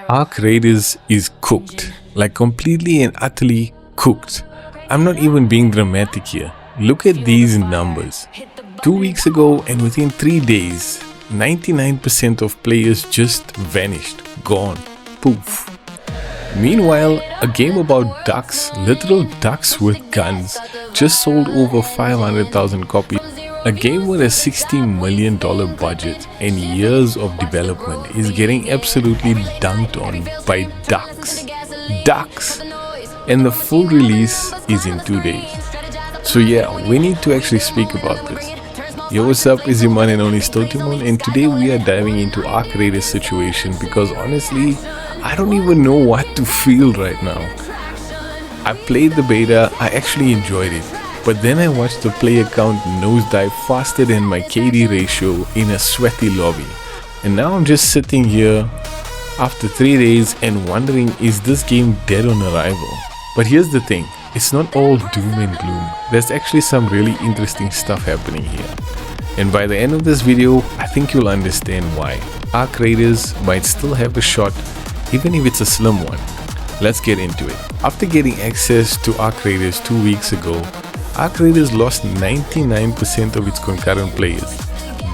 Arc Raiders is cooked, like completely and utterly cooked. I'm not even being dramatic here. Look at these numbers. 2 weeks ago and within 3 days, 99% of players just vanished, gone, poof. Meanwhile, a game about ducks, literal ducks with guns, just sold over 500,000 copies. A game with a $60 million budget and years of development is getting absolutely dunked on by ducks. Ducks! And the full release is in 2 days. So yeah, we need to actually speak about this. Yo, what's up, is your man and only Stotimon, and today we are diving into Arc Raiders situation because honestly, I don't even know what to feel right now. I played the beta, I actually enjoyed it, but then I watched the player count nosedive faster than my KD ratio in a sweaty lobby. And now I'm just sitting here after 3 days and wondering, is this game dead on arrival? But here's the thing, it's not all doom and gloom. There's actually some really interesting stuff happening here. And by the end of this video, I think you'll understand why. Arc Raiders might still have a shot, even if it's a slim one. Let's get into it. After getting access to Arc Raiders 2 weeks ago, Arc Raiders lost 99% of its concurrent players.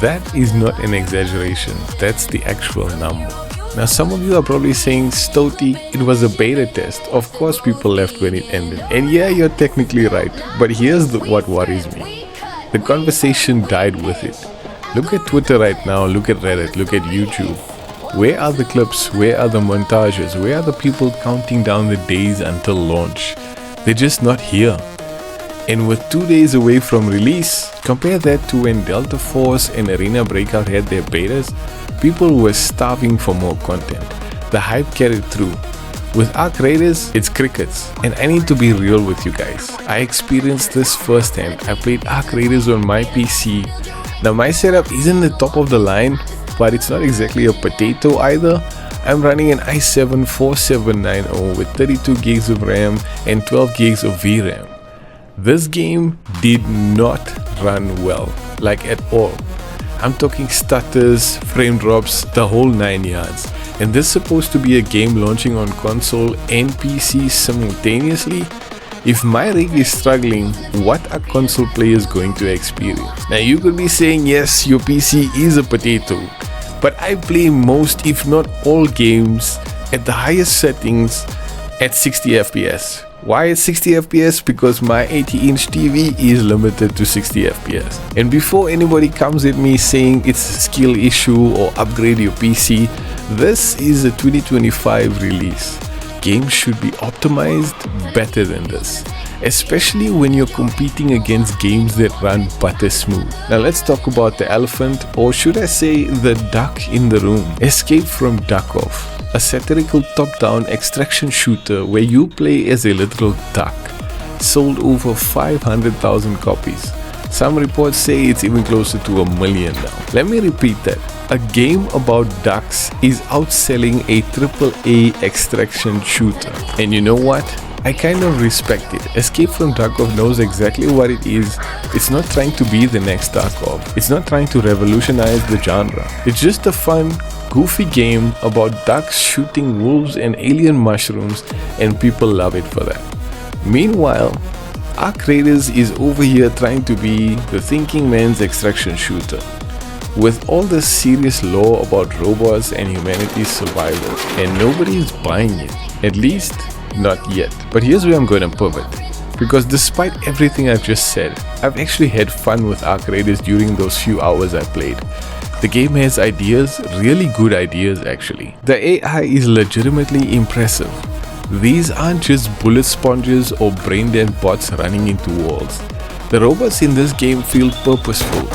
That is not an exaggeration, that's the actual number. Now some of you are probably saying, Stoti, it was a beta test, of course people left when it ended. And yeah, you're technically right, but here's what worries me. The conversation died with it. Look at Twitter right now, look at Reddit, look at YouTube. Where are the clips, where are the montages, where are the people counting down the days until launch? They're just not here. And with 2 days away from release, compare that to when Delta Force and Arena Breakout had their betas, people were starving for more content. The hype carried through. With Arc Raiders, it's crickets. And I need to be real with you guys. I experienced this firsthand. I played Arc Raiders on my PC. Now my setup isn't the top of the line, but it's not exactly a potato either. I'm running an i7 4790 with 32 gigs of RAM and 12 gigs of VRAM. This game did not run well, like at all. I'm talking stutters, frame drops, the whole 9 yards. And this is supposed to be a game launching on console and PC simultaneously. If my rig is struggling, what are console players going to experience? Now you could be saying, yes, your PC is a potato, but I play most, if not all games at the highest settings at 60 FPS. Why at 60 FPS? Because my 80-inch TV is limited to 60 FPS. And before anybody comes at me saying it's a skill issue or upgrade your PC, this is a 2025 release. Games should be optimized better than this, especially when you're competing against games that run butter smooth. Now let's talk about the elephant, or should I say the duck in the room. Escape from Duck-Off, a satirical top-down extraction shooter where you play as a literal duck, sold over 500,000 copies. Some reports say it's even closer to 1 million now. Let me repeat that. A game about ducks is outselling a AAA extraction shooter. And you know what? I kind of respect it. Escape from Duck-Off knows exactly what it is. It's not trying to be the next Duck-Off. It's not trying to revolutionize the genre. It's just a fun, goofy game about ducks shooting wolves and alien mushrooms, and people love it for that. Meanwhile, Arc Raiders is over here trying to be the thinking man's extraction shooter, with all this serious lore about robots and humanity's survival, and nobody's buying it, at least not yet. But here's where I'm going to pivot, because despite everything I've just said, I've actually had fun with Arc Raiders during those few hours I played. The game has ideas, really good ideas actually. The AI is legitimately impressive. These aren't just bullet sponges or brain-dead bots running into walls. The robots in this game feel purposeful.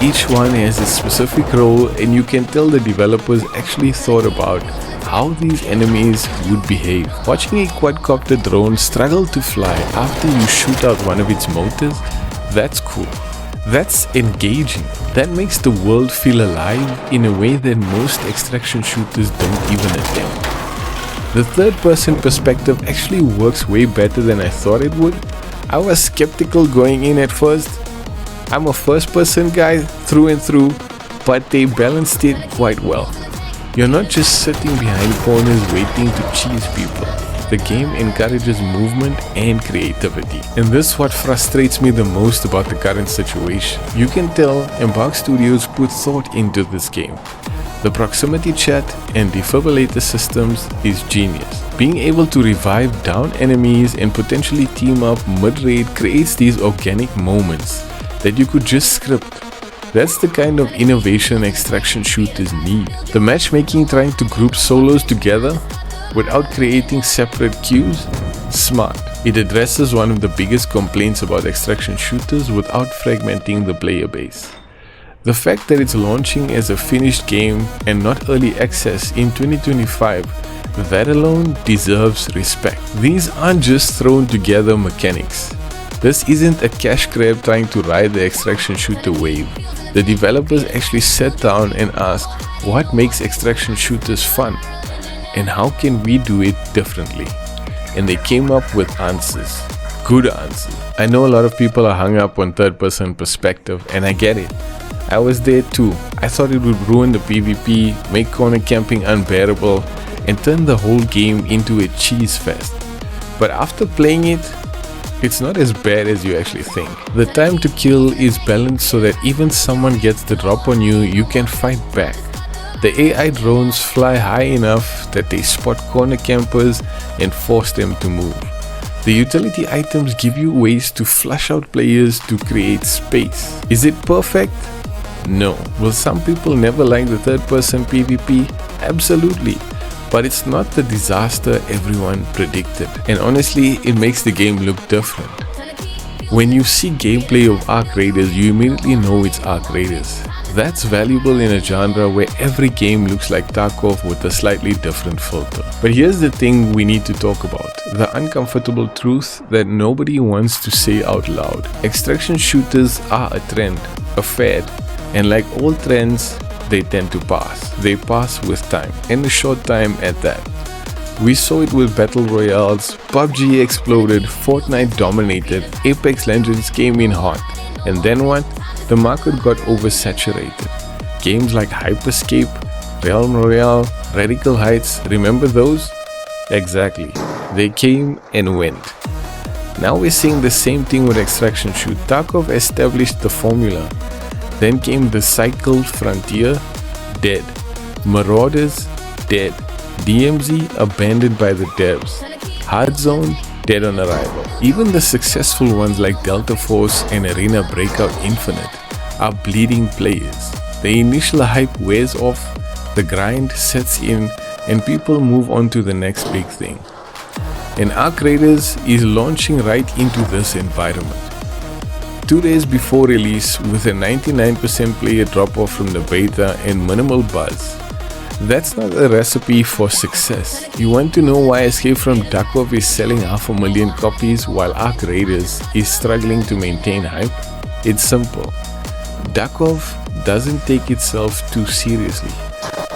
Each one has a specific role, and you can tell the developers actually thought about how these enemies would behave. Watching a quadcopter drone struggle to fly after you shoot out one of its motors, that's cool. That's engaging. That makes the world feel alive in a way that most extraction shooters don't even attempt. The third-person perspective actually works way better than I thought it would. I was skeptical going in at first. I'm a first-person guy through and through, but they balanced it quite well. You're not just sitting behind corners waiting to cheese people. The game encourages movement and creativity. And this is what frustrates me the most about the current situation. You can tell Embark Studios put thought into this game. The proximity chat and defibrillator systems is genius. Being able to revive down enemies and potentially team up mid-raid creates these organic moments that you could just script. That's the kind of innovation extraction shooters need. The matchmaking trying to group solos together without creating separate queues? Smart. It addresses one of the biggest complaints about extraction shooters without fragmenting the player base. The fact that it's launching as a finished game and not early access in 2025, that alone deserves respect. These aren't just thrown together mechanics. This isn't a cash grab trying to ride the extraction shooter wave. The developers actually sat down and asked, what makes extraction shooters fun? And how can we do it differently? And they came up with answers. Good answers. I know a lot of people are hung up on third-person perspective, and I get it. I was there too. I thought it would ruin the PvP, make corner camping unbearable, and turn the whole game into a cheese fest. But after playing it, it's not as bad as you actually think. The time to kill is balanced so that even someone gets the drop on you, you can fight back. The AI drones fly high enough that they spot corner campers and force them to move. The utility items give you ways to flush out players to create space. Is it perfect? No. Will some people never like the third-person PvP? Absolutely. But it's not the disaster everyone predicted. And honestly, it makes the game look different. When you see gameplay of Arc Raiders, you immediately know it's Arc Raiders. That's valuable in a genre where every game looks like Tarkov with a slightly different filter. But here's the thing we need to talk about. The uncomfortable truth that nobody wants to say out loud. Extraction shooters are a trend, a fad, and like all trends, they tend to pass. They pass with time, and a short time at that. We saw it with Battle Royales, PUBG exploded, Fortnite dominated, Apex Legends came in hot. And then what? The market got oversaturated. Games like Hyperscape, Realm Royale, Radical Heights, remember those? Exactly. They came and went. Now we're seeing the same thing with Extraction Shoot. Tarkov established the formula. Then came the Cycle Frontier, dead. Marauders, dead. DMZ, abandoned by the devs. Hard Zone, dead on arrival. Even the successful ones like Delta Force and Arena Breakout Infinite are bleeding players. The initial hype wears off, the grind sets in, and people move on to the next big thing. And Arc Raiders is launching right into this environment. 2 days before release with a 99% player drop-off from the beta and minimal buzz. That's not a recipe for success. You want to know why Escape from Tarkov is selling 500,000 copies while Arc Raiders is struggling to maintain hype? It's simple. Tarkov doesn't take itself too seriously.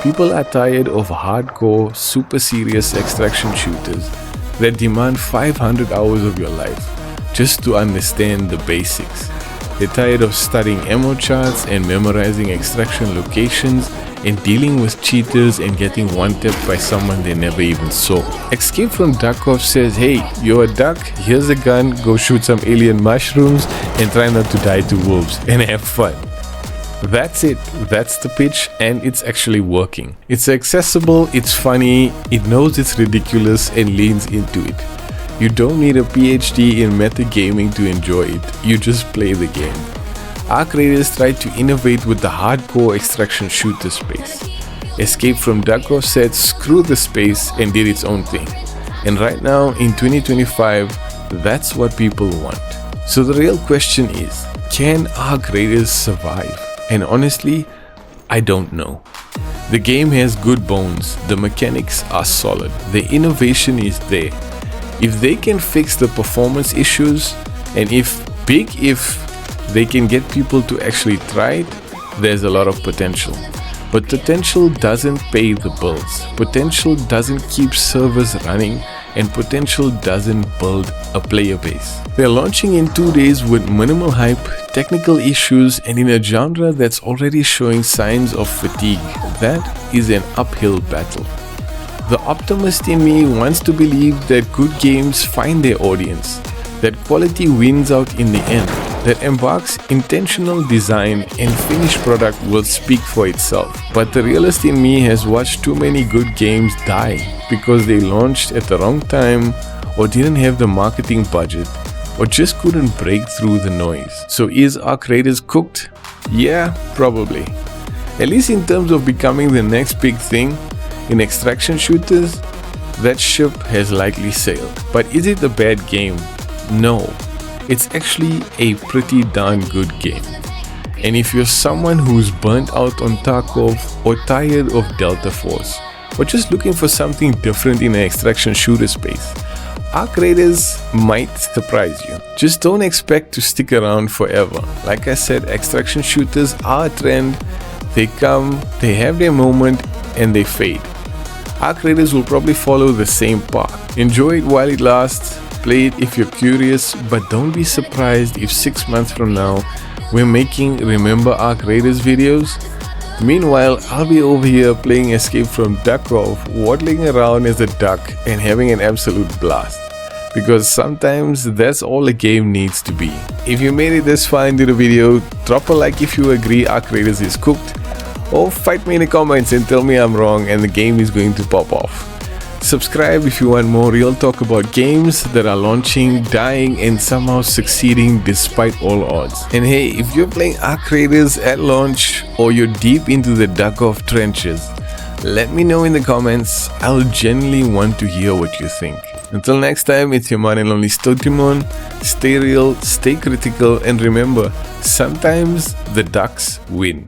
People are tired of hardcore, super serious extraction shooters that demand 500 hours of your life just to understand the basics. They're tired of studying ammo charts and memorizing extraction locations and dealing with cheaters and getting one-tapped by someone they never even saw. Escape from Tarkov says, hey, you're a duck, here's a gun, go shoot some alien mushrooms and try not to die to wolves and have fun. That's it. That's the pitch, and it's actually working. It's accessible, it's funny, it knows it's ridiculous and leans into it. You don't need a PhD in metagaming to enjoy it, you just play the game. Arc Raiders tried to innovate with the hardcore extraction shooter space. Escape from Tarkov said screw the space and did its own thing. And right now in 2025, that's what people want. So the real question is, can Arc Raiders survive? And honestly, I don't know. The game has good bones, the mechanics are solid, the innovation is there. If they can fix the performance issues, and if they can get people to actually try it, there's a lot of potential. But potential doesn't pay the bills. Potential doesn't keep servers running, and potential doesn't build a player base. They're launching in 2 days with minimal hype, technical issues, and in a genre that's already showing signs of fatigue. that is an uphill battle. The optimist in me wants to believe that good games find their audience, that quality wins out in the end, that Embark's intentional design and finished product will speak for itself. But the realist in me has watched too many good games die because they launched at the wrong time, or didn't have the marketing budget, or just couldn't break through the noise. So is Arc Raiders cooked? Yeah, probably. At least in terms of becoming the next big thing in extraction shooters, that ship has likely sailed. But is it a bad game? No. It's actually a pretty darn good game. And if you're someone who's burnt out on Tarkov, or tired of Delta Force, or just looking for something different in an extraction shooter space, Arc Raiders might surprise you. Just don't expect to stick around forever. Like I said, extraction shooters are a trend. They come, they have their moment, and they fade. Arc Raiders will probably follow the same path. Enjoy it while it lasts, play it if you're curious, but don't be surprised if 6 months from now we're making Remember Arc Raiders videos. Meanwhile, I'll be over here playing Escape from Duckov, waddling around as a duck and having an absolute blast. Because sometimes that's all a game needs to be. If you made it this far into the video, drop a like if you agree Arc Raiders is cooked, or fight me in the comments and tell me I'm wrong and the game is going to pop off. Subscribe if you want more real talk about games that are launching, dying, and somehow succeeding despite all odds. And hey, if you're playing Arc Raiders at launch, or you're deep into the Duckov trenches, let me know in the comments. I'll genuinely want to hear what you think. Until next time, it's your man and only Stotimon. Stay real, stay critical, and remember, sometimes the ducks win.